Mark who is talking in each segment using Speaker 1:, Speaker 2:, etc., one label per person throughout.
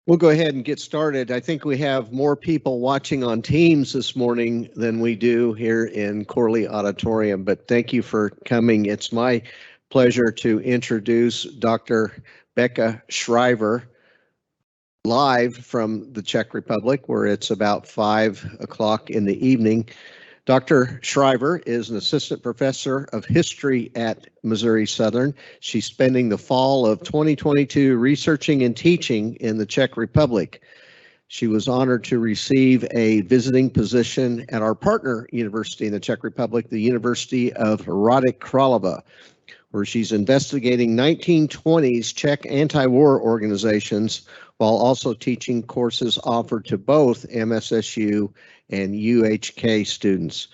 Speaker 1: We'll go ahead and get started. I think we have more people watching on Teams this morning than we do here in Corley Auditorium, but thank you for coming. It's my pleasure to introduce Dr. Becca Shriver live from the Czech Republic, where it's about 5 o'clock in the evening. Dr. Shriver is an assistant professor of history at Missouri Southern. She's spending the fall of 2022 researching and teaching in the Czech Republic. She was honored to receive a visiting position at our partner university in the Czech Republic, the University of Hradec Králové, where she's investigating 1920s Czech anti-war organizations while also teaching courses offered to both MSSU and UHK students.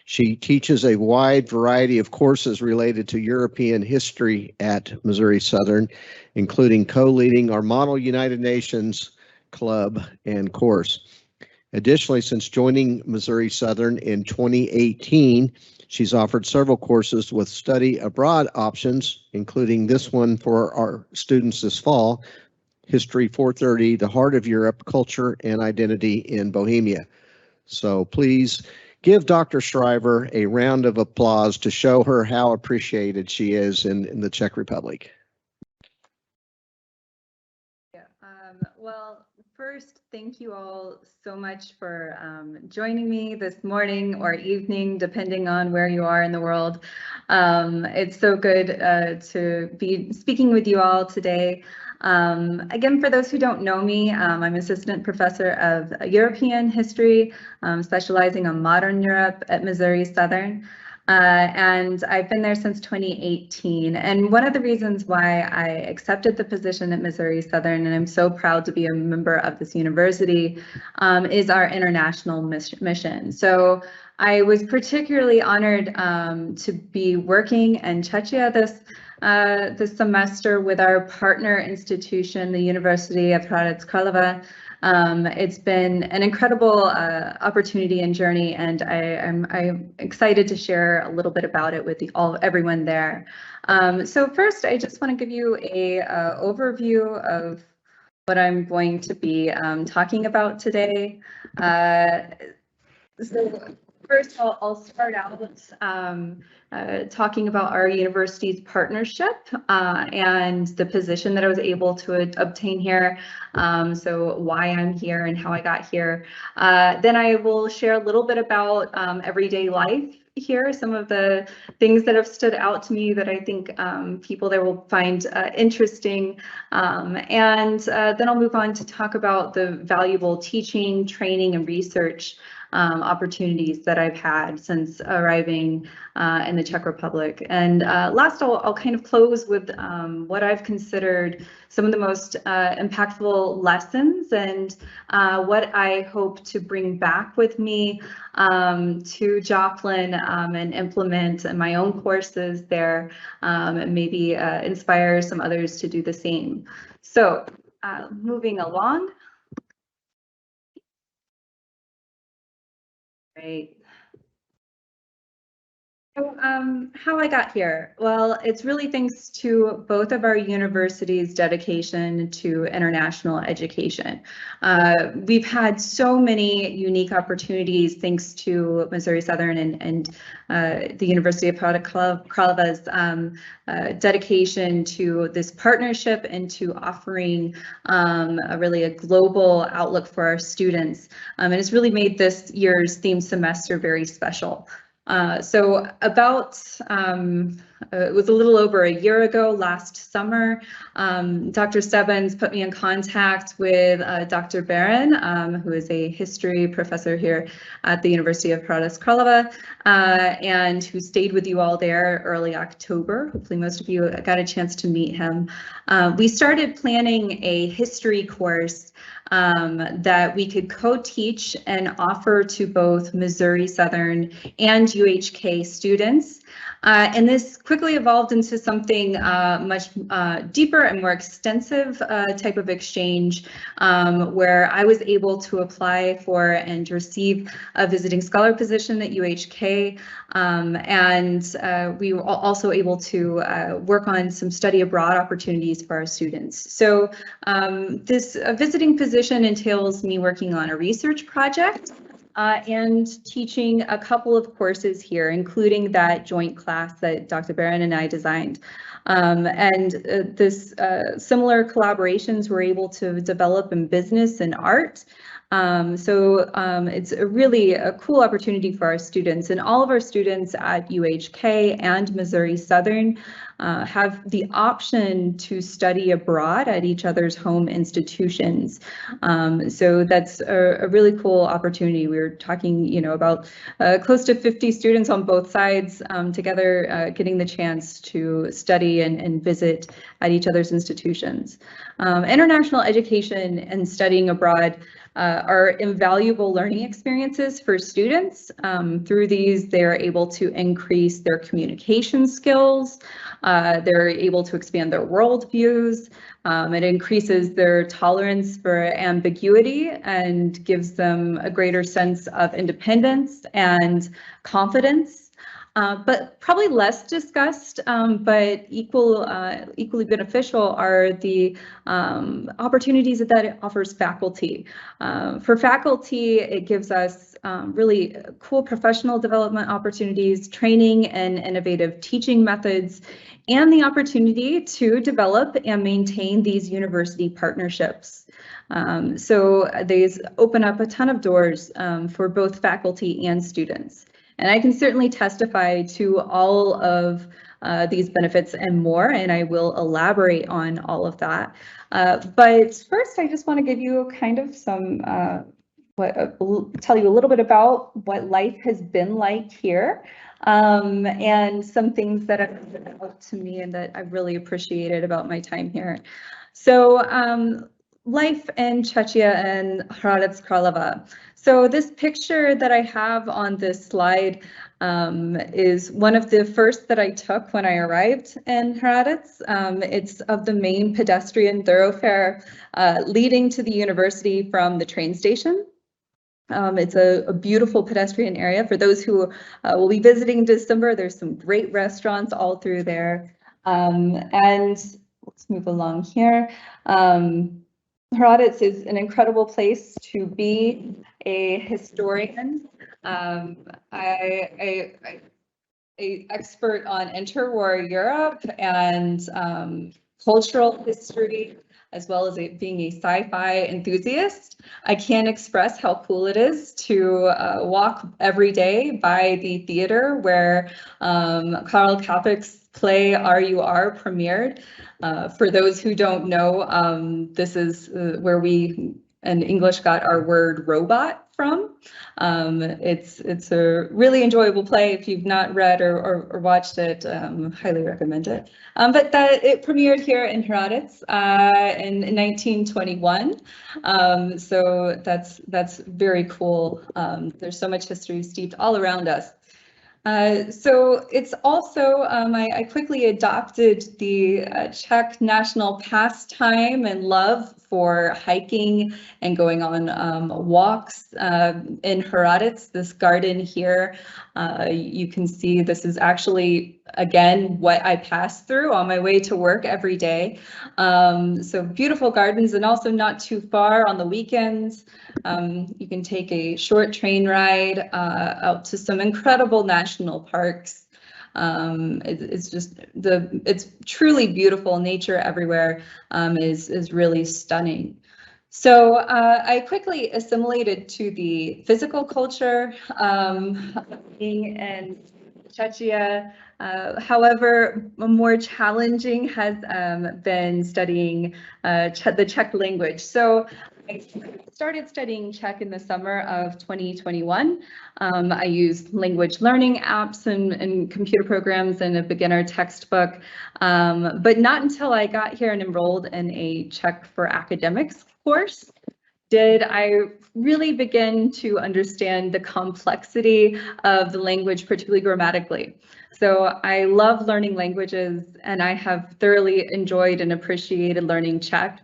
Speaker 1: She teaches a wide variety of courses related to European history at Missouri Southern, including co-leading our Model United Nations Club and course. Additionally, since joining Missouri Southern in 2018, she's offered several courses with study abroad options, including this one for our students this fall, History 430, The Heart of Europe, Culture and Identity in Bohemia. So please give Dr. Shriver a round of applause to show her how appreciated she is in the Czech Republic.
Speaker 2: Yeah, well, first, thank you all so much for joining me this morning or evening, depending on where you are in the world. It's so good to be speaking with you all today. Again, for those who don't know me, I'm assistant professor of European history, specializing on modern Europe at Missouri Southern. And I've been there since 2018. And one of the reasons why I accepted the position at Missouri Southern, and I'm so proud to be a member of this university, is our international mission. So I was particularly honored to be working in Czechia this semester with our partner institution, the University of Hradec Králové. It's been an incredible opportunity and journey, and I'm excited to share a little bit about it with everyone there. So first, I just want to give you a overview of what I'm going to be talking about today. So first, I'll start out talking about our university's partnership and the position that I was able to obtain here. So why I'm here and how I got here. Then I will share a little bit about everyday life here, some of the things that have stood out to me that I think people there will find interesting. And then I'll move on to talk about the valuable teaching, training, and research opportunities that I've had since arriving in the Czech Republic. And last, I'll kind of close with what I've considered some of the most impactful lessons and what I hope to bring back with me to Joplin and implement in my own courses there, and maybe inspire some others to do the same. So moving along. Great. So how I got here? Well, it's really thanks to both of our universities' dedication to international education. We've had so many unique opportunities thanks to Missouri Southern and the University of Hradec Králové's dedication to this partnership and to offering really a global outlook for our students. And it's really made this year's theme semester very special. So about, it was a little over a year ago, last summer, Dr. Stebbins put me in contact with Dr. Barron, who is a history professor here at the University of Hradec Králové, and who stayed with you all there early October. Hopefully most of you got a chance to meet him. We started planning a history course that we could co-teach and offer to both Missouri Southern and UHK students. And this quick quickly evolved into something much deeper and more extensive type of exchange, where I was able to apply for and receive a visiting scholar position at UHK, and we were also able to work on some study abroad opportunities for our students. So this visiting position entails me working on a research project and teaching a couple of courses here, including that joint class that Dr. Barron and I designed. This similar collaborations we're able to develop in business and art. It's really a cool opportunity for our students, and all of our students at UHK and Missouri Southern have the option to study abroad at each other's home institutions. So that's a really cool opportunity. We were talking, about close to 50 students on both sides together, getting the chance to study and visit at each other's institutions. International education and studying abroad are invaluable learning experiences for students. Through these, they're able to increase their communication skills. They're able to expand their worldviews. It increases their tolerance for ambiguity and gives them a greater sense of independence and confidence. But probably less discussed, but equally beneficial are the opportunities that it offers faculty. For faculty, it gives us really cool professional development opportunities, training and innovative teaching methods, and the opportunity to develop and maintain these university partnerships. So these open up a ton of doors for both faculty and students. And I can certainly testify to all of these benefits and more, and I will elaborate on all of that. But first, I just want to give you kind of some, tell you a little bit about what life has been like here, and some things that have stood out to me and that I've really appreciated about my time here. So life in Czechia and Hradec Králové. So this picture that I have on this slide is one of the first that I took when I arrived in Hradec. It's of the main pedestrian thoroughfare leading to the university from the train station. It's a beautiful pedestrian area. For those who will be visiting in December, there's some great restaurants all through there. And let's move along here. Hradec is an incredible place to be a historian. I expert on interwar Europe and cultural history, as well as being a sci-fi enthusiast. I can't express how cool it is to walk every day by the theater where Karl Čapek's play RUR premiered. For those who don't know, this is where we in English got our word robot from. It's a really enjoyable play. If you've not read or watched it, highly recommend it. But it premiered here in Hradec in 1921. So that's very cool. There's so much history steeped all around us. So it's also, I quickly adopted the Czech national pastime and love for hiking and going on walks in Hradec. This garden here, you can see this is actually, again, what I pass through on my way to work every day. So beautiful gardens, and also not too far on the weekends. You can take a short train ride out to some incredible national parks. It's truly beautiful. Nature everywhere is really stunning. So I quickly assimilated to the physical culture in Czechia. However, more challenging has been studying the Czech language. So I started studying Czech in the summer of 2021. I used language learning apps and computer programs and a beginner textbook, but not until I got here and enrolled in a Czech for Academics course did I really begin to understand the complexity of the language, particularly grammatically. So I love learning languages, and I have thoroughly enjoyed and appreciated learning Czech.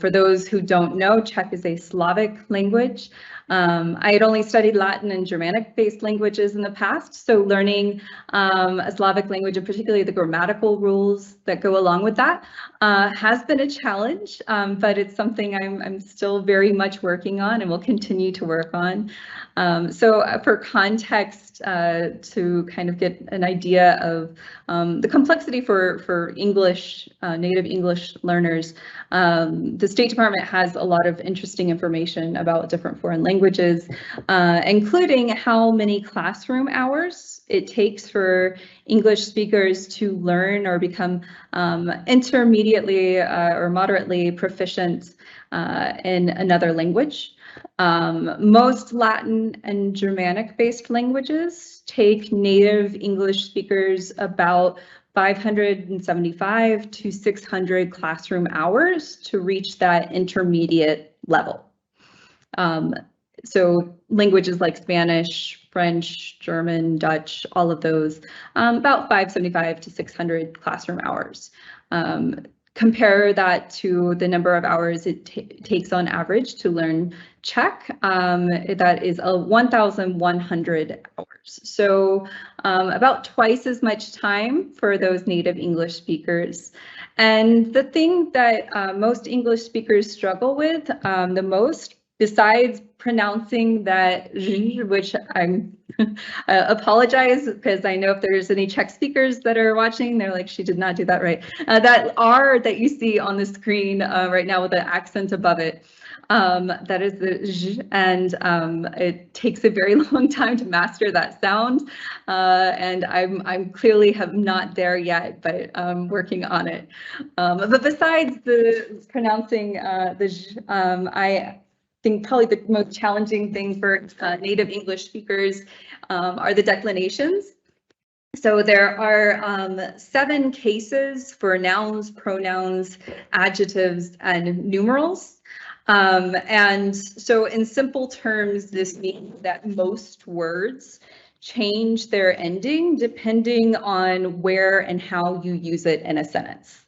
Speaker 2: For those who don't know, Czech is a Slavic language. I had only studied Latin and Germanic-based languages in the past, so learning a Slavic language, and particularly the grammatical rules that go along with that, has been a challenge, but it's something I'm still very much working on and will continue to work on. So for context, to kind of get an idea of the complexity for English, native English learners, the State Department has a lot of interesting information about different foreign languages, including how many classroom hours it takes for English speakers to learn or become intermediately or moderately proficient in another language. Most Latin and Germanic-based languages take native English speakers about 575 to 600 classroom hours to reach that intermediate level. So languages like Spanish, French, German, Dutch, all of those, about 575 to 600 classroom hours. Compare that to the number of hours it takes on average to learn Czech. That is 1,100 hours. So about twice as much time for those native English speakers. And the thing that most English speakers struggle with the most, besides pronouncing that j, which I'm apologize, because I know if there's any Czech speakers that are watching, they're like, she did not do that right. That R that you see on the screen right now with the accent above it, that is the j, and it takes a very long time to master that sound, and I'm clearly have not there yet, but I'm working on it. But besides the pronouncing the j, I think probably the most challenging thing for native English speakers are the declinations. So there are 7 cases for nouns, pronouns, adjectives, and numerals. And so in simple terms, this means that most words change their ending depending on where and how you use it in a sentence.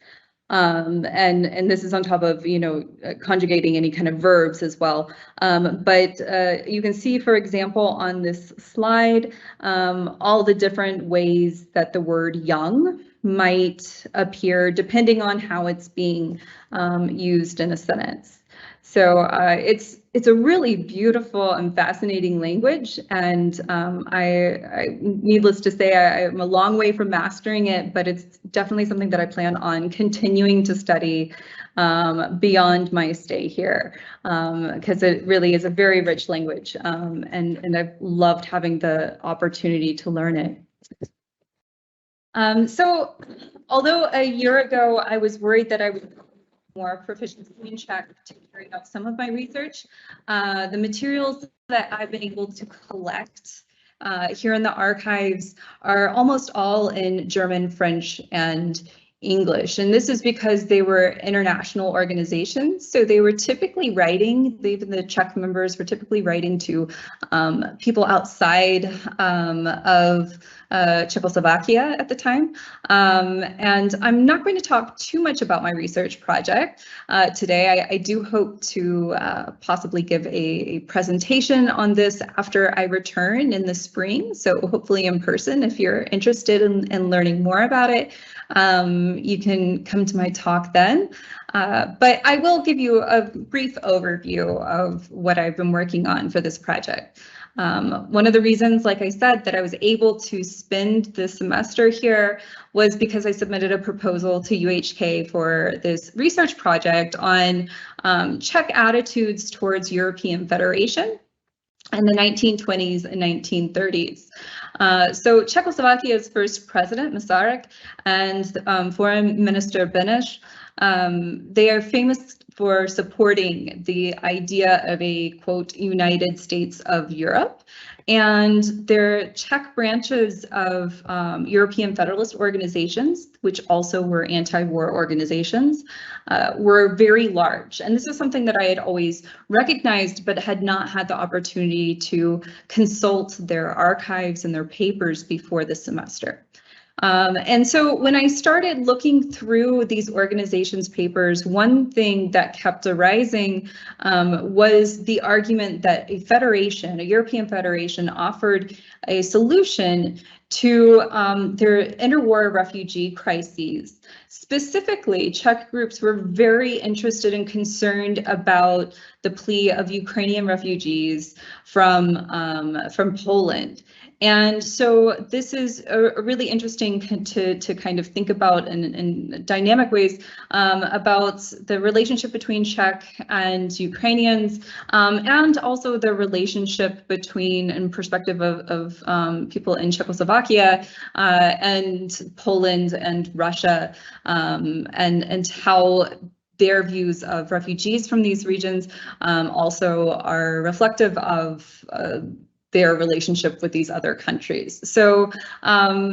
Speaker 2: And this is on top of, you know, conjugating any kind of verbs as well. But you can see, for example, on this slide, all the different ways that the word young might appear depending on how it's being used in a sentence. So it's a really beautiful and fascinating language, and I needless to say, I'm a long way from mastering it, but it's definitely something that I plan on continuing to study beyond my stay here, because it really is a very rich language, and I've loved having the opportunity to learn it. So although a year ago I was worried that I would more proficiency in Czech to carry out some of my research, the materials that I've been able to collect here in the archives are almost all in German, French, and English. And this is because they were international organizations. So they were typically writing, even the Czech members were typically writing to people outside of Czechoslovakia at the time. And I'm not going to talk too much about my research project today. I do hope to possibly give a presentation on this after I return in the spring. So hopefully in person, if you're interested in learning more about it, you can come to my talk then. But I will give you a brief overview of what I've been working on for this project. One of the reasons, like I said, that I was able to spend the semester here was because I submitted a proposal to UHK for this research project on Czech attitudes towards European Federation in the 1920s and 1930s. So Czechoslovakia's first president, Masaryk, and Foreign Minister Beneš They are famous for supporting the idea of a, quote, United States of Europe. And their Czech branches of European Federalist organizations, which also were anti-war organizations, were very large. And this is something that I had always recognized, but had not had the opportunity to consult their archives and their papers before the semester. And so when I started looking through these organizations' papers, one thing that kept arising was the argument that a federation, a European federation, offered a solution to their interwar refugee crises. Specifically, Czech groups were very interested and concerned about the plea of Ukrainian refugees from Poland. And so this is a really interesting to kind of think about in dynamic ways about the relationship between Czech and Ukrainians, and also the relationship between, in perspective of people in Czechoslovakia and Poland and Russia, and how their views of refugees from these regions also are reflective of their relationship with these other countries. So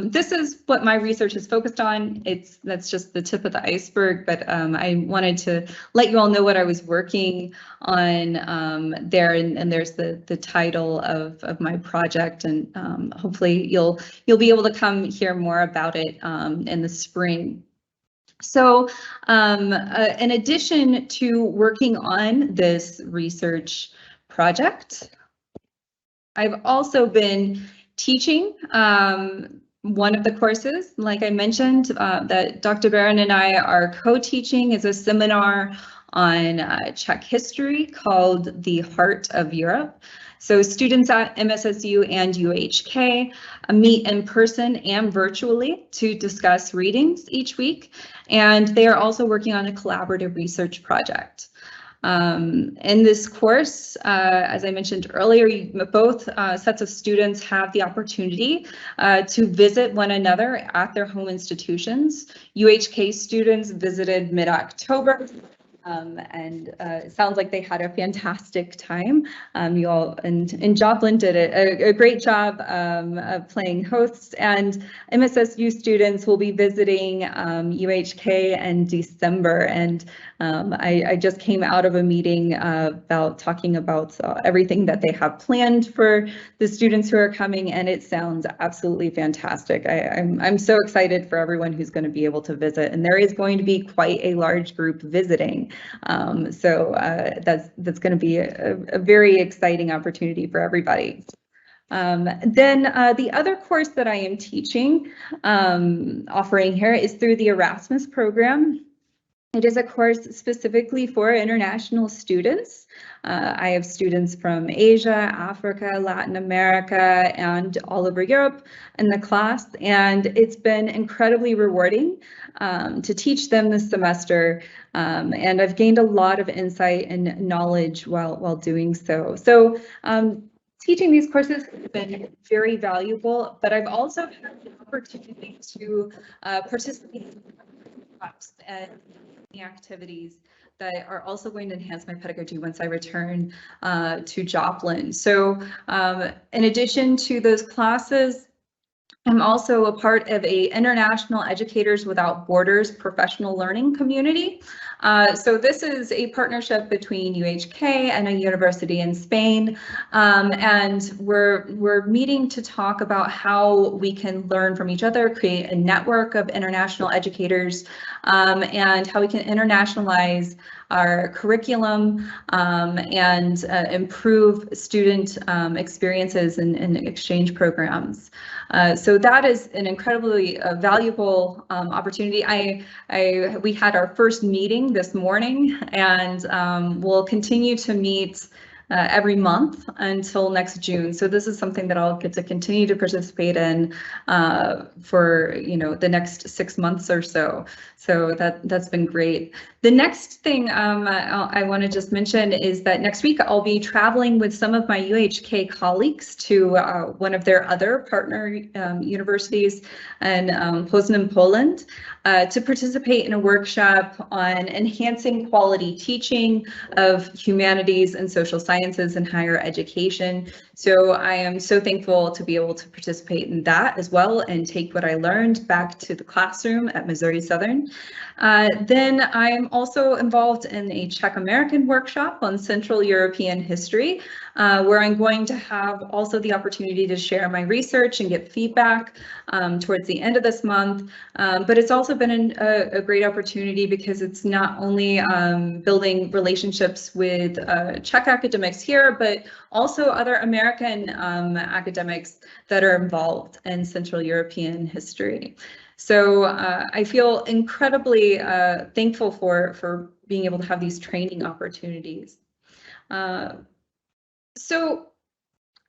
Speaker 2: this is what my research is focused on. That's just the tip of the iceberg, but I wanted to let you all know what I was working on there, and there's the title of my project, and hopefully you'll be able to come hear more about it in the spring. So in addition to working on this research project, I've also been teaching one of the courses, like I mentioned, that Dr. Barron and I are co-teaching is a seminar on Czech history called The Heart of Europe. So students at MSSU and UHK meet in person and virtually to discuss readings each week, and they are also working on a collaborative research project. In this course, as I mentioned earlier, both sets of students have the opportunity to visit one another at their home institutions. UHK students visited mid-October. And it sounds like they had a fantastic time. You all and Joplin did a great job of playing hosts, and MSSU students will be visiting UHK in December. And I just came out of a meeting about talking about everything that they have planned for the students who are coming, and it sounds absolutely fantastic. I'm so excited for everyone who's going to be able to visit, and there is going to be quite a large group visiting. So that's going to be a very exciting opportunity for everybody. Then the other course that I am teaching, offering here, is through the Erasmus program. It is a course specifically for international students. I have students from Asia, Africa, Latin America, and all over Europe in the class, and it's been incredibly rewarding to teach them this semester, and I've gained a lot of insight and knowledge while doing so. So teaching these courses has been very valuable, but I've also had the opportunity to participate in and activities that are also going to enhance my pedagogy once I return to Joplin. So in addition to those classes, I'm also a part of a International Educators Without Borders professional learning community. So this is a partnership between UHK and a university in Spain, and we're meeting to talk about how we can learn from each other, create a network of international educators, and how we can internationalize our curriculum and improve student experiences in exchange programs. So that is an incredibly valuable opportunity. We had our first meeting this morning, and we'll continue to meet every month until next June. So this is something that I'll get to continue to participate in for the next 6 months or so. So that's been great. The next thing I want to just mention is that next week I'll be traveling with some of my UHK colleagues to one of their other partner universities in Poznan, Poland, to participate in a workshop on enhancing quality teaching of humanities and social sciences in higher education. So I am so thankful to be able to participate in that as well and take what I learned back to the classroom at Missouri Southern. Then I'm also involved in a Czech American workshop on Central European history, where I'm going to have also the opportunity to share my research and get feedback towards the end of this month. But it's also been a great opportunity because it's not only building relationships with Czech academics here, but also other American academics that are involved in Central European history. So I feel incredibly thankful for being able to have these training opportunities. So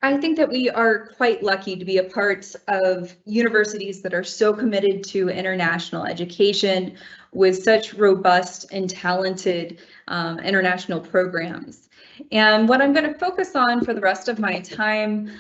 Speaker 2: I think that we are quite lucky to be a part of universities that are so committed to international education with such robust and talented international programs. And what I'm going to focus on for the rest of my time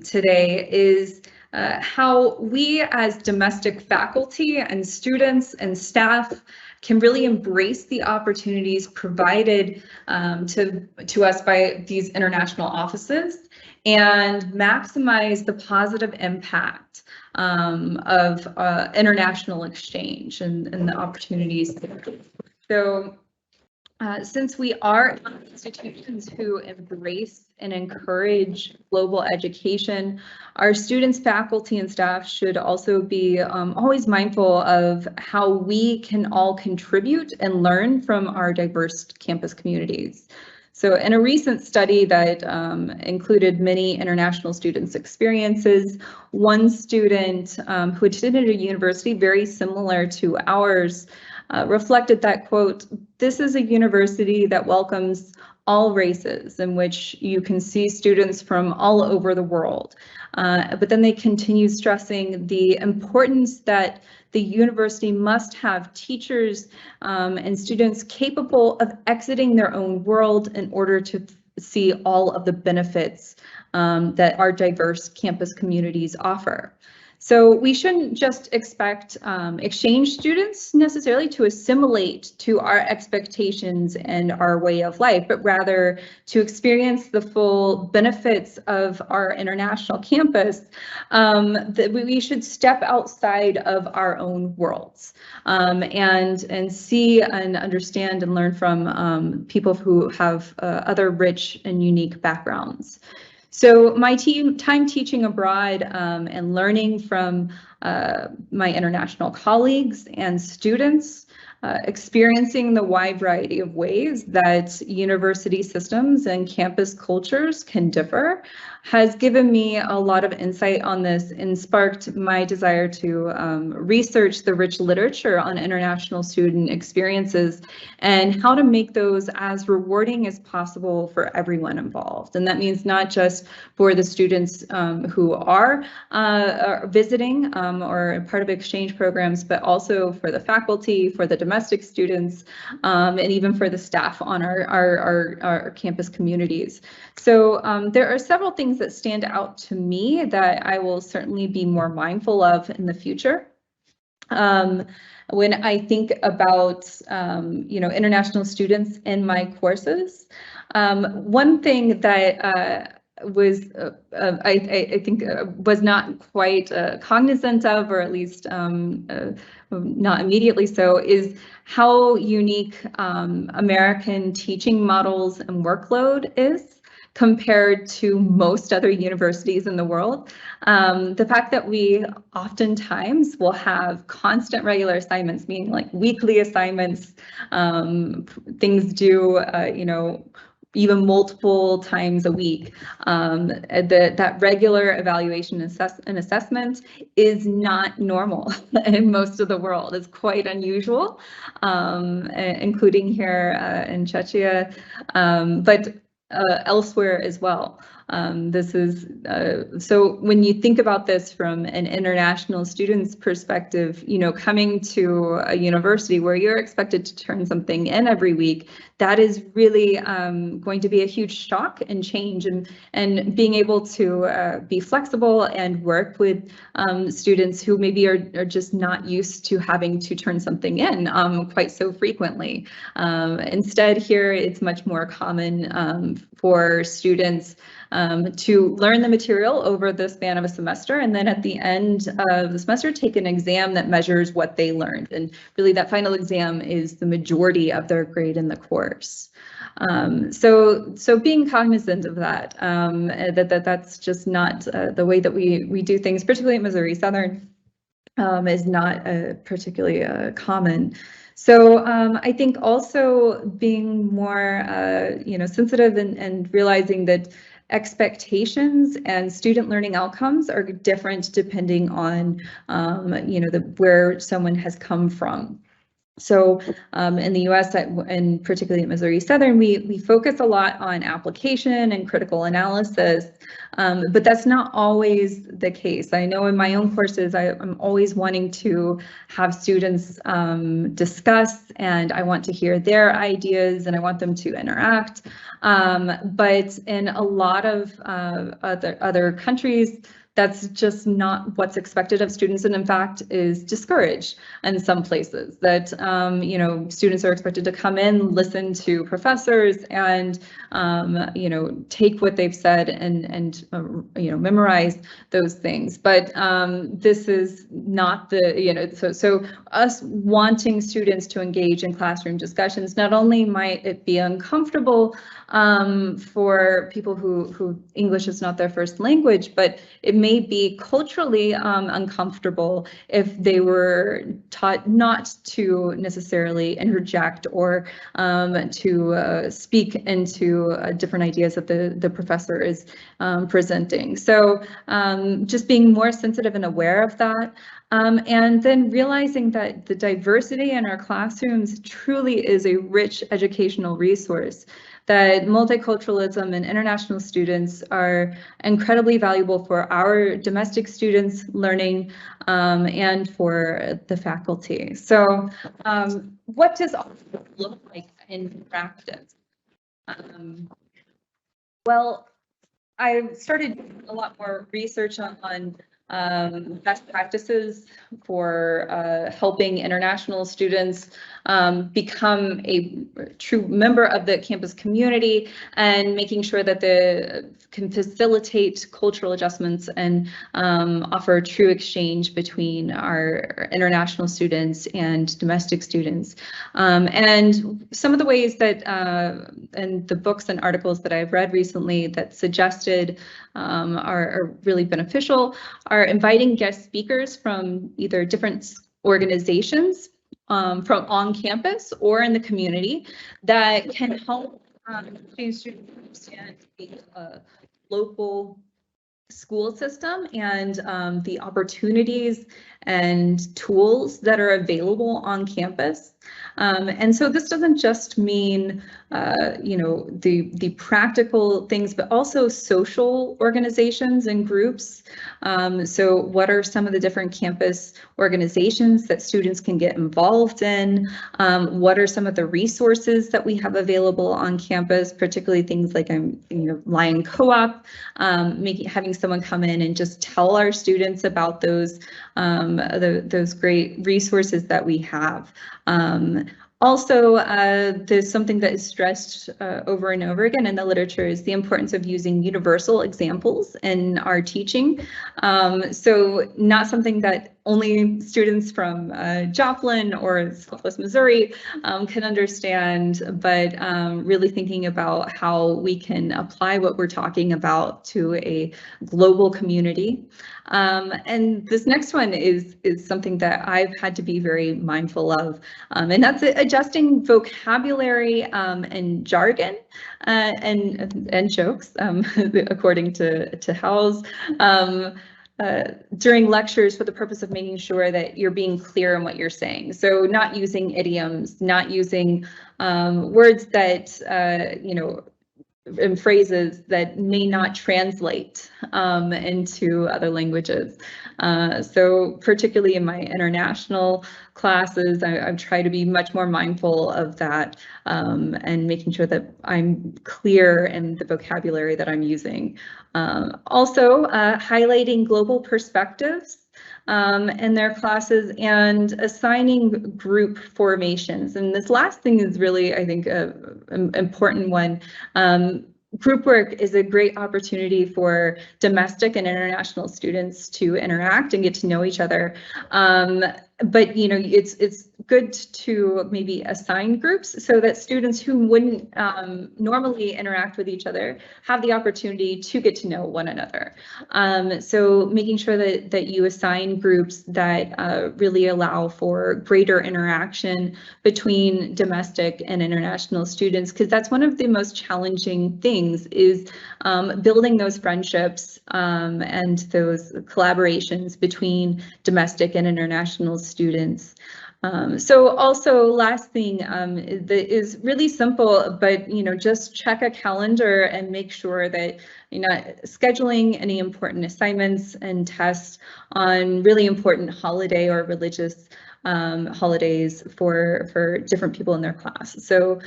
Speaker 2: today is how we as domestic faculty and students and staff can really embrace the opportunities provided to us by these international offices and maximize the positive impact of international exchange and the opportunities there. So since we are institutions who embrace and encourage global education, our students, faculty, and staff should also be always mindful of how we can all contribute and learn from our diverse campus communities. So in a recent study that included many international students' experiences, one student who attended a university very similar to ours reflected that, quote, "This is a university that welcomes all races, in which you can see students from all over the world." But then they continue stressing the importance that the university must have teachers and students capable of exiting their own world in order to see all of the benefits that our diverse campus communities offer. So we shouldn't just expect exchange students necessarily to assimilate to our expectations and our way of life, but rather to experience the full benefits of our international campus. That we should step outside of our own worlds and see and understand and learn from people who have other rich and unique backgrounds. So my time teaching abroad and learning from my international colleagues and students, experiencing the wide variety of ways that university systems and campus cultures can differ, has given me a lot of insight on this and sparked my desire to research the rich literature on international student experiences and how to make those as rewarding as possible for everyone involved. And that means not just for the students who are visiting or part of exchange programs, but also for the faculty, for the domestic students, and even for the staff on our campus communities. So there are several things that stand out to me that I will certainly be more mindful of in the future. When I think about international students in my courses, one thing that was I think was not quite cognizant of, or at least not immediately so, is how unique American teaching models and workload is compared to most other universities in the world. The fact that we oftentimes will have constant regular assignments, meaning like weekly assignments, things due, even multiple times a week. That regular evaluation and assessment is not normal in most of the world. It's quite unusual, including here in Czechia. But elsewhere as well. This is so when you think about this from an international student's perspective, you know, coming to a university where you're expected to turn something in every week, that is really going to be a huge shock and change, and being able to be flexible and work with students who maybe are just not used to having to turn something in quite so frequently. Instead, here it's much more common for students to learn the material over the span of a semester, and then at the end of the semester take an exam that measures what they learned. And really that final exam is the majority of their grade in the course. So being cognizant of that, that's just not the way that we do things, particularly at Missouri Southern, is not particularly common. So I think also being more, you know, sensitive and realizing that expectations and student learning outcomes are different depending on, you know, where someone has come from. So in the US, and particularly at Missouri Southern, we focus a lot on application and critical analysis, but that's not always the case. I know in my own courses, I'm always wanting to have students discuss, and I want to hear their ideas, and I want them to interact. But in a lot of other countries, that's just not what's expected of students, and in fact is discouraged in some places. That you know, students are expected to come in, listen to professors, and you know, take what they've said and you know, memorize those things. But this is not the, you know, so us wanting students to engage in classroom discussions, not only might it be uncomfortable for people who English is not their first language, but it may be culturally uncomfortable if they were taught not to necessarily interject or to speak into different ideas that the professor is presenting. So just being more sensitive and aware of that. And then realizing that the diversity in our classrooms truly is a rich educational resource, that multiculturalism and international students are incredibly valuable for our domestic students learning and for the faculty. So what does all this look like in practice? Well, I started doing a lot more research on best practices for helping international students become a true member of the campus community, and making sure that they can facilitate cultural adjustments and offer true exchange between our international students and domestic students. And some of the ways that in the books and articles that I've read recently that suggested are really beneficial are inviting guest speakers from either different organizations from on campus or in the community that can help students understand the local school system and the opportunities and tools that are available on campus. And so this doesn't just mean, you know, the practical things, but also social organizations and groups. So what are some of the different campus organizations that students can get involved in? What are some of the resources that we have available on campus, particularly things like Lion Co-op, having someone come in and just tell our students about those great resources that we have. Also, there's something that is stressed over and over again in the literature is the importance of using universal examples in our teaching. So not something that only students from Joplin or Southwest Missouri can understand, but really thinking about how we can apply what we're talking about to a global community. And this next one is something that I've had to be very mindful of, and that's adjusting vocabulary and jargon and jokes, according to Howells, during lectures for the purpose of making sure that you're being clear in what you're saying. So not using idioms, not using words that you know, and phrases that may not translate into other languages. So particularly in my international classes, I've tried to be much more mindful of that and making sure that I'm clear in the vocabulary that I'm using. Also, highlighting global perspectives in their classes and assigning group formations. And this last thing is really, I think, an important one. Group work is a great opportunity for domestic and international students to interact and get to know each other. But you know, it's good to maybe assign groups so that students who wouldn't normally interact with each other have the opportunity to get to know one another. So making sure that you assign groups that really allow for greater interaction between domestic and international students, because that's one of the most challenging things, is building those friendships and those collaborations between domestic and international students. So also, last thing that is really simple, but you know, just check a calendar and make sure that you're not scheduling any important assignments and tests on really important holiday or religious holidays for different people in their class. So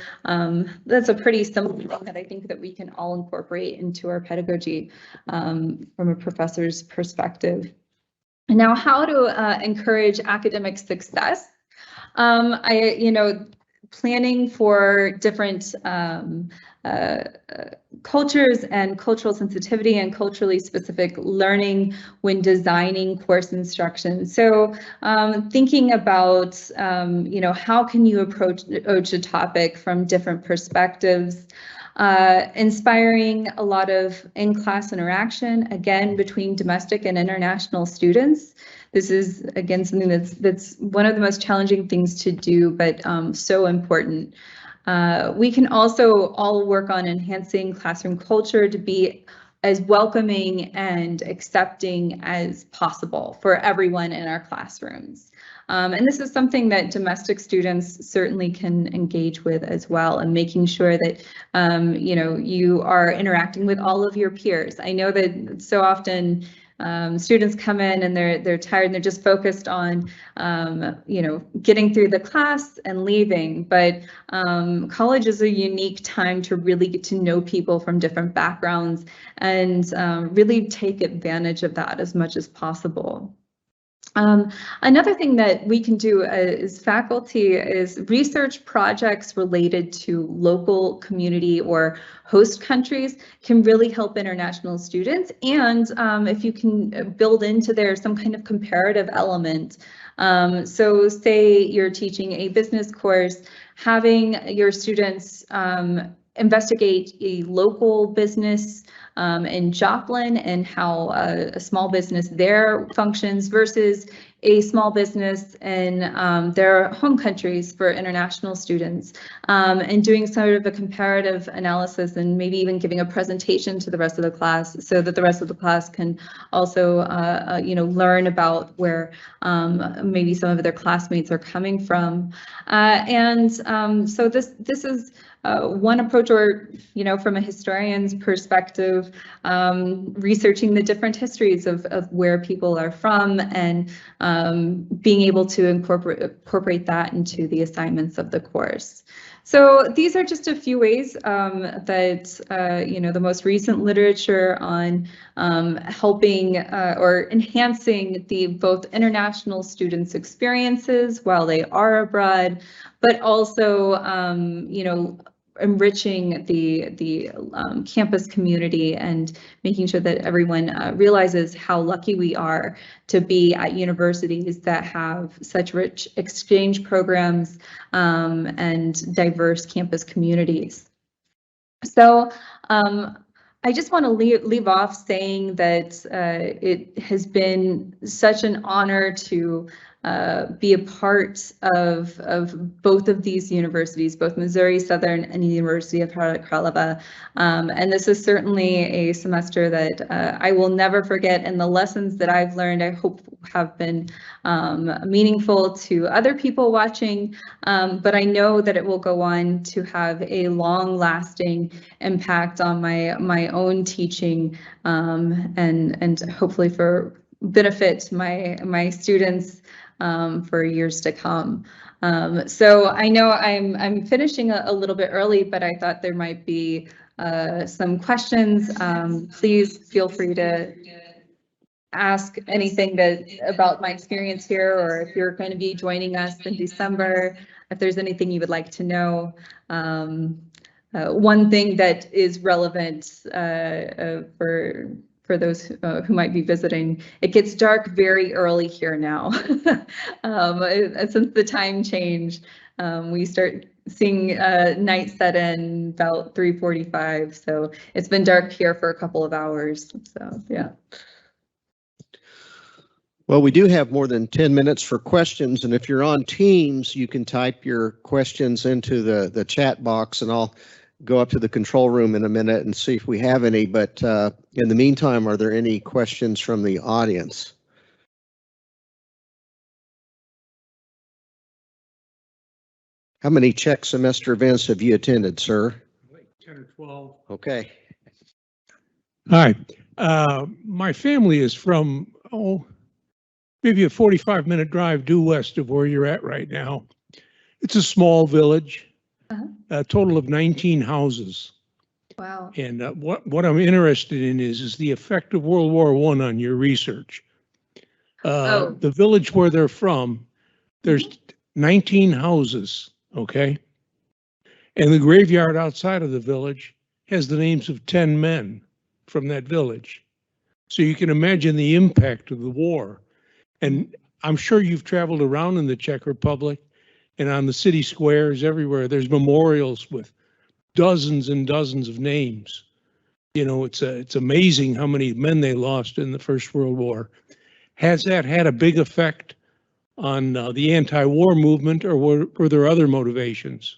Speaker 2: that's a pretty simple thing that I think that we can all incorporate into our pedagogy from a professor's perspective. And now, how to encourage academic success. Planning for different cultures and cultural sensitivity and culturally specific learning when designing course instruction. So thinking about, how can you approach a topic from different perspectives, inspiring a lot of in-class interaction, again, between domestic and international students. This is, again, something that's one of the most challenging things to do, but so important. We can also all work on enhancing classroom culture to be as welcoming and accepting as possible for everyone in our classrooms. And this is something that domestic students certainly can engage with as well, and making sure that you are interacting with all of your peers. I know that so often students come in and they're tired and they're just focused on getting through the class and leaving, but college is a unique time to really get to know people from different backgrounds and really take advantage of that as much as possible. Another thing that we can do as faculty is research projects related to local community or host countries can really help international students. And if you can build into there some kind of comparative element. So say you're teaching a business course, having your students investigate a local business in Joplin and how a small business there functions versus a small business in their home countries for international students, and doing sort of a comparative analysis and maybe even giving a presentation to the rest of the class so that the rest of the class can also learn about where maybe some of their classmates are coming from. So this is one approach, or from a historian's perspective, researching the different histories of where people are from and being able to incorporate that into the assignments of the course. So these are just a few ways that the most recent literature on helping or enhancing both international students' experiences while they are abroad, but also enriching the campus community and making sure that everyone realizes how lucky we are to be at universities that have such rich exchange programs and diverse campus communities. So I just want to leave off saying that it has been such an honor to be a part of both of these universities, both Missouri Southern and the University of Kralova. And this is certainly a semester that I will never forget, and the lessons that I've learned, I hope have been meaningful to other people watching, but I know that it will go on to have a long-lasting impact on my own teaching, and hopefully for benefit my students for years to come. So I know I'm finishing a little bit early, but I thought there might be some questions. Please feel free to ask anything about my experience here, or if you're going to be joining us in December, if there's anything you would like to know. One thing that is relevant for those who might be visiting, it gets dark very early here now. Since the time change, we start seeing night set in about 3:45. So it's been dark here for a couple of hours. So yeah.
Speaker 1: Well, we do have more than 10 minutes for questions, and if you're on Teams, you can type your questions into the chat box, and I'll go up to the control room in a minute and see if we have any. But in the meantime, are there any questions from the audience? How many Czech semester events have you attended, sir?
Speaker 3: Like 10 or 12.
Speaker 1: Okay.
Speaker 3: Hi. My family is from, maybe a 45-minute drive due west of where you're at right now. It's a small village, a total of 19 houses.
Speaker 2: Wow.
Speaker 3: And what I'm interested in is the effect of World War I on your research. The village where they're from, there's 19 houses, okay? And the graveyard outside of the village has the names of 10 men from that village. So you can imagine the impact of the war. And I'm sure you've traveled around in the Czech Republic, and on the city squares everywhere, there's memorials with dozens and dozens of names. You know, it's amazing how many men they lost in the First World War. Has that had a big effect on the anti-war movement, or were there other motivations?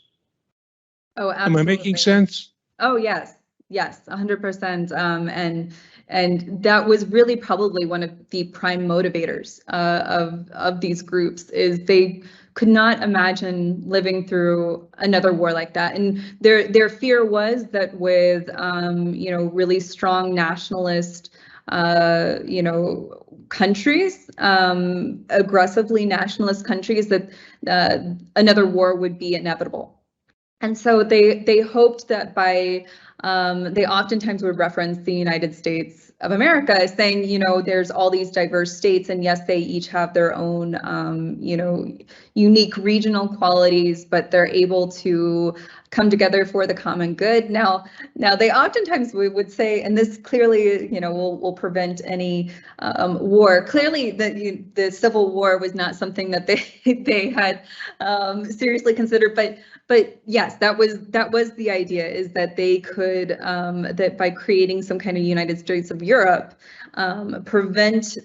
Speaker 2: Oh, absolutely.
Speaker 3: Am I making sense?
Speaker 2: Oh, yes. Yes, 100%. And that was really probably one of the prime motivators of these groups, is they could not imagine living through another war like that. And their fear was that with really strong nationalist countries, aggressively nationalist countries, that another war would be inevitable. And so they hoped that by they oftentimes would reference the United States of America as saying, there's all these diverse states, and yes, they each have their own, unique regional qualities, but they're able to come together for the common good. Now they oftentimes would say, and this clearly, will prevent any war. Clearly, the Civil War was not something that they had seriously considered, but yes, that was the idea, is that they could, that by creating some kind of United States of Europe, prevent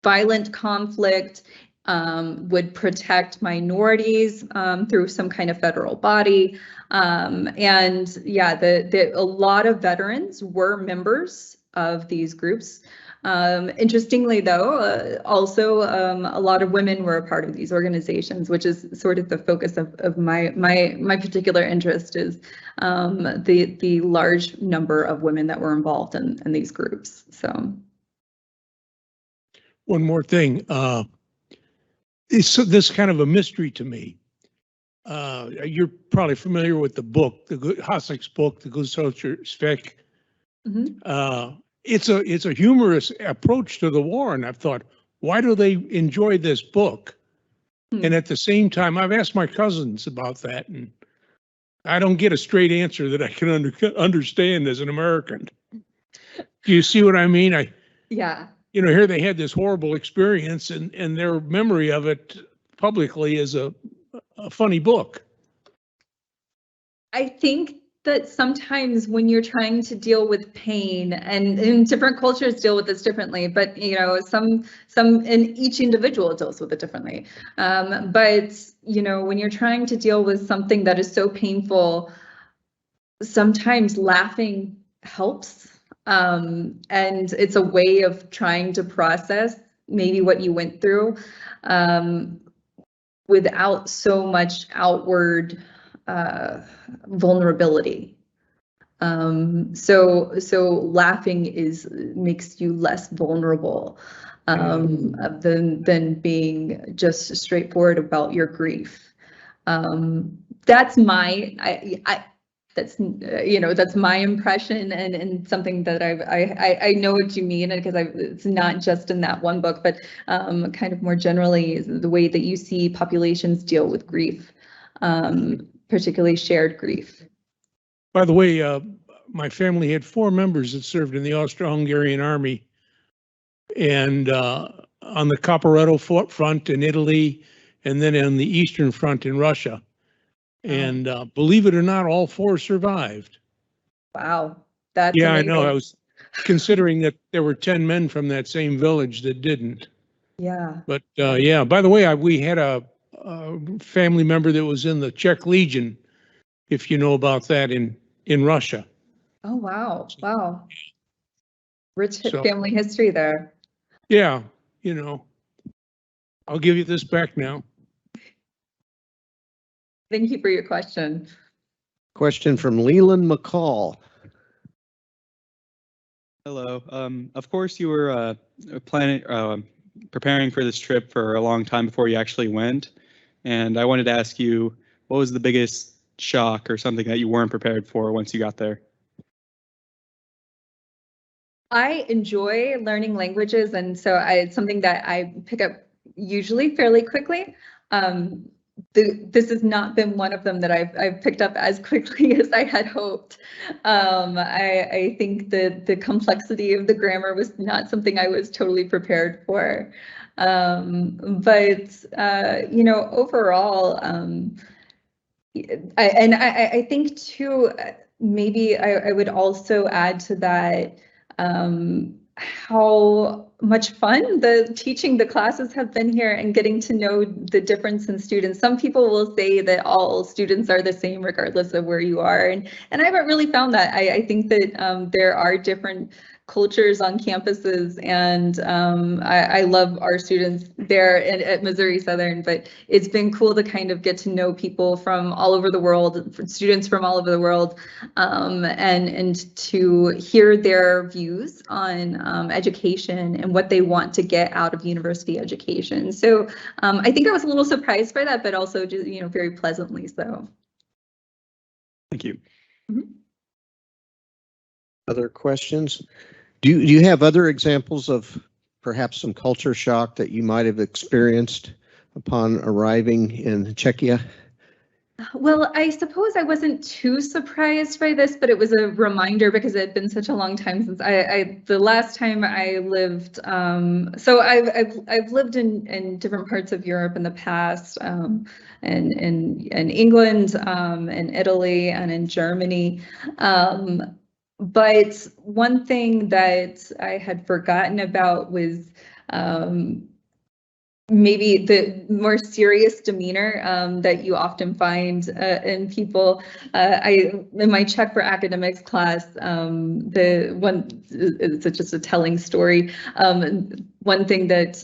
Speaker 2: violent conflict, would protect minorities through some kind of federal body. And yeah, a lot of veterans were members of these groups. Interestingly, though, also a lot of women were a part of these organizations, which is sort of the focus of my particular interest, is the large number of women that were involved in these groups. So,
Speaker 3: one more thing, it's this kind of a mystery to me. You're probably familiar with the book, the Hasek's book, The Gesellschaft Speck. It's a humorous approach to the war, and I've thought, why do they enjoy this book? And at the same time, I've asked my cousins about that, and I don't get a straight answer that I can understand as an American. Do you see what I mean?
Speaker 2: Yeah.
Speaker 3: Here they had this horrible experience, and their memory of it publicly is a funny book.
Speaker 2: I think that sometimes when you're trying to deal with pain, and different cultures deal with this differently, but you know, some and each individual deals with it differently. But you know, when you're trying to deal with something that is so painful, sometimes laughing helps. And it's a way of trying to process maybe what you went through without so much outward vulnerability. So laughing makes you less vulnerable than being just straightforward about your grief. That's that's my impression, and something that I know what you mean, because it's not just in that one book, but kind of more generally the way that you see populations deal with grief, particularly shared grief.
Speaker 3: By the way, my family had 4 members that served in the Austro-Hungarian army, and on the Caporetto front in Italy, and then on the Eastern Front in Russia. And believe it or not, all 4 survived.
Speaker 2: Wow, that's
Speaker 3: yeah,
Speaker 2: amazing.
Speaker 3: I know. I was considering that there were 10 men from that same village that didn't.
Speaker 2: Yeah.
Speaker 3: But yeah, by the way, we had a family member that was in the Czech Legion, if you know about that, in Russia.
Speaker 2: Oh, wow. Wow. Rich family history there.
Speaker 3: Yeah, you know, I'll give you this back now.
Speaker 2: Thank you for your question.
Speaker 1: Question from Leland McCall.
Speaker 4: Hello. Of course, you were preparing for this trip for a long time before you actually went. And I wanted to ask you, what was the biggest shock or something that you weren't prepared for once you got there?
Speaker 2: I enjoy learning languages, and so it's something that I pick up usually fairly quickly. This has not been one of them that I've picked up as quickly as I had hoped. I think that the complexity of the grammar was not something I was totally prepared for. But you know, overall, I think too, maybe I would also add to that how much fun teaching the classes have been here, and getting to know the difference in students. Some people will say that all students are the same regardless of where you are, and I haven't really found that. I think that there are different cultures on campuses, and I love our students there at Missouri Southern, but it's been cool to kind of get to know people from all over the world, students from all over the world, and to hear their views on education and what they want to get out of university education. So I think I was a little surprised by that, but also just, you know, very pleasantly so.
Speaker 4: Thank you.
Speaker 2: Mm-hmm.
Speaker 1: Other questions? Do you have other examples of perhaps some culture shock that you might have experienced upon arriving in Czechia?
Speaker 2: Well, I suppose I wasn't too surprised by this, but it was a reminder because it had been such a long time since the last time I lived. So I've lived in different parts of Europe in the past, in England, in Italy, and in Germany. But one thing that I had forgotten about was maybe the more serious demeanor that you often find in people. In my Czech for Academics class, it's just a telling story. One thing that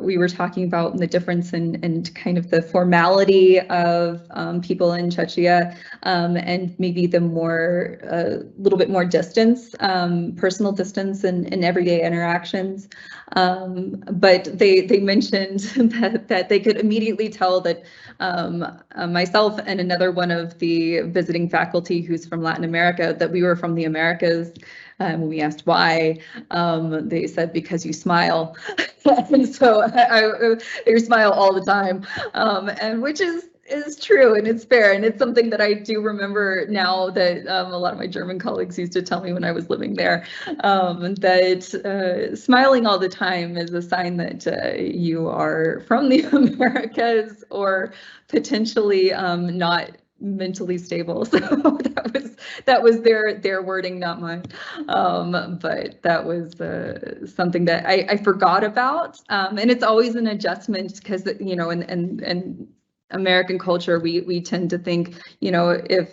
Speaker 2: we were talking about, and the difference in kind of the formality of people in Czechia, and maybe the more, little bit more distance, personal distance in everyday interactions. But they mentioned that they could immediately tell that myself and another one of the visiting faculty who's from Latin America, that we were from the Americas. When we asked why, they said, because you smile. And so I smile all the time, and which is true, and it's fair, and it's something that I do remember now that a lot of my German colleagues used to tell me when I was living there, that smiling all the time is a sign that you are from the Americas, or potentially not mentally stable. So that was their wording, not mine. But that was something that I forgot about. And it's always an adjustment because, you know, and American culture, we tend to think, you know, if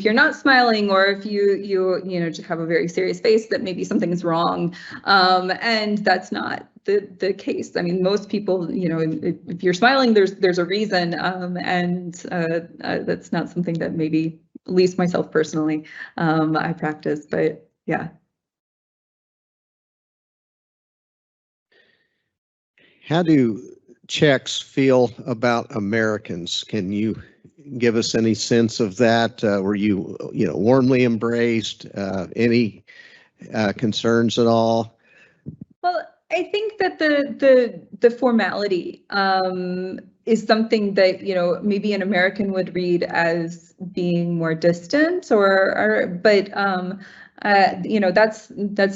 Speaker 2: you're not smiling, or if you know, just have a very serious face, that maybe something's wrong. And that's not the case. I mean, most people, you know, if you're smiling, there's a reason. And that's not something that maybe, at least myself personally, I practice, but yeah.
Speaker 1: How do Czechs feel about Americans? Can you give us any sense of that? Were you warmly embraced? Any concerns at all?
Speaker 2: Well, I think that the formality is something that, you know, maybe an American would read as being more distant, but you know, that's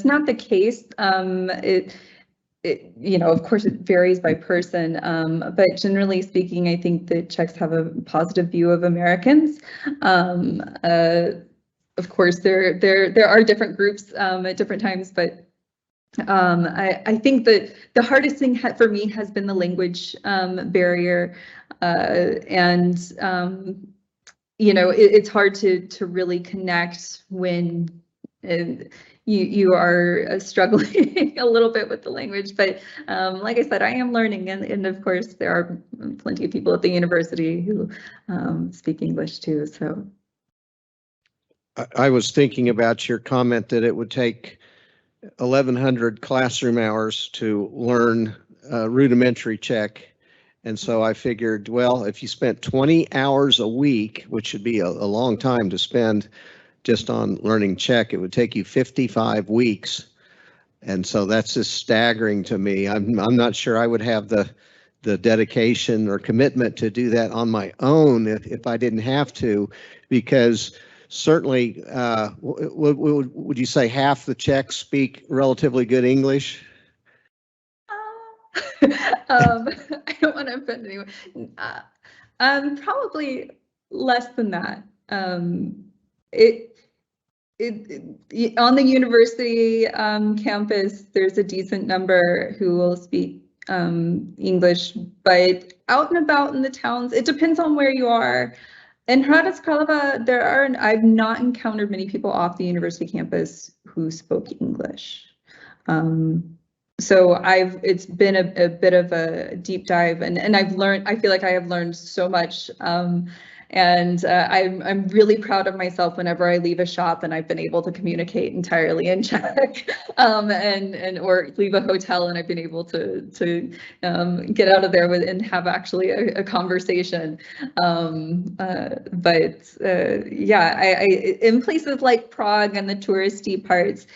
Speaker 2: not the case. You know, of course, it varies by person, but generally speaking, I think that Czechs have a positive view of Americans. Of course, there are different groups at different times, but I think that the hardest thing for me has been the language barrier, and you know, it's hard to really connect when you are struggling a little bit with the language. But like I said, I am learning, and of course there are plenty of people at the university who speak English too. So
Speaker 1: I was thinking about your comment that it would take 1,100 classroom hours to learn rudimentary Czech. And so I figured, well, if you spent 20 hours a week, which should be a long time to spend just on learning Czech, it would take you 55 weeks. And so that's just staggering to me. I'm not sure I would have the dedication or commitment to do that on my own if I didn't have to, because certainly, would you say half the Czechs speak relatively good English?
Speaker 2: I don't want to offend anyone. Probably less than that. On the university campus, there's a decent number who will speak English, but out and about in the towns, it depends on where you are. In Hradec Králové, I've not encountered many people off the university campus who spoke English. So it's been a bit of a deep dive, and I feel like I have learned so much. And I'm really proud of myself whenever I leave a shop and I've been able to communicate entirely in Czech, or leave a hotel and I've been able to get out of there and have actually a conversation. But yeah, in places like Prague and the touristy parts,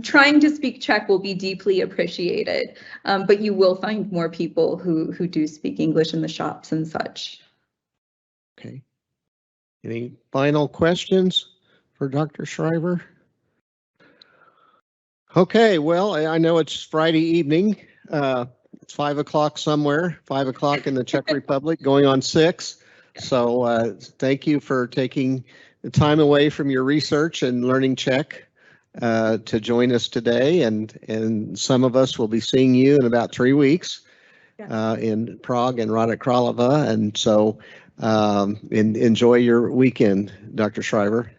Speaker 2: trying to speak Czech will be deeply appreciated, but you will find more people who do speak English in the shops and such.
Speaker 1: Okay. Any final questions for Dr. Shriver? Okay, well, I know it's Friday evening. It's 5 o'clock somewhere, 5 o'clock in the Czech Republic, going on 6. So thank you for taking the time away from your research and learning Czech to join us today. And some of us will be seeing you in about 3 weeks in Prague and Hradec Králové. And so enjoy your weekend, Dr. Shriver.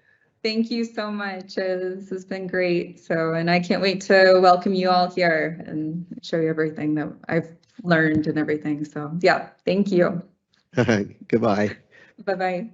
Speaker 2: Thank you so much. This has been great. And I can't wait to welcome you all here and show you everything that I've learned and everything. So yeah, thank you.
Speaker 1: Goodbye.
Speaker 2: Bye-bye.